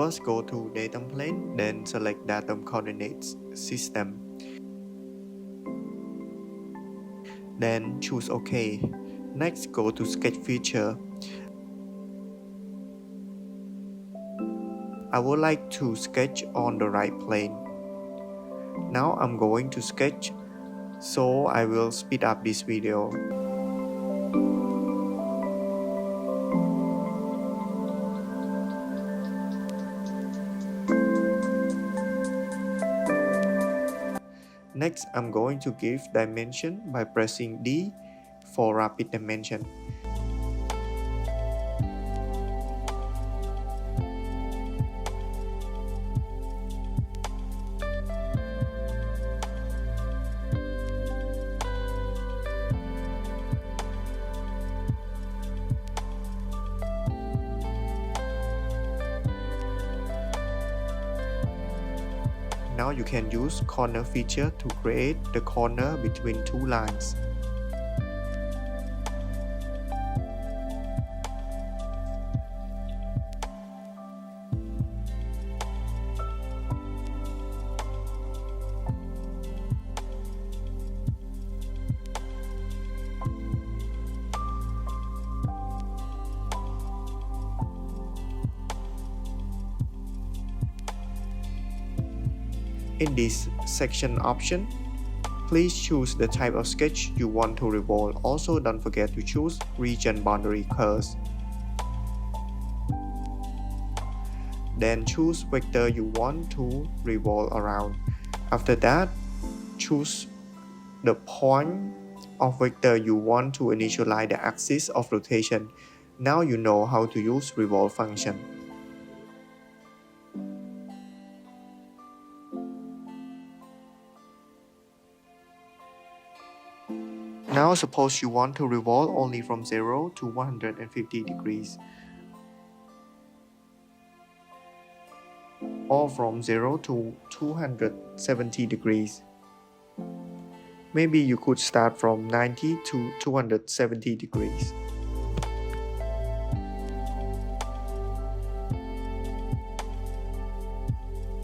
First go to datum plane, then select datum coordinates system. Then choose OK. Next go to sketch feature. I would like to sketch on the right plane. Now I'm going to sketch, so I will speed up this video. Next, I'm going to give dimension by pressing D for rapid dimension. Now you can use corner feature to create the corner between two lines. In this section option, please choose the type of sketch you want to revolve. Also, don't forget to choose region boundary curves. Then choose vector you want to revolve around. After that, choose the point of vector you want to initialize the axis of rotation. Now you know how to use revolve function. Now suppose you want to revolve only from 0 to 150 degrees, or from 0 to 270 degrees. Maybe you could start from 90 to 270 degrees.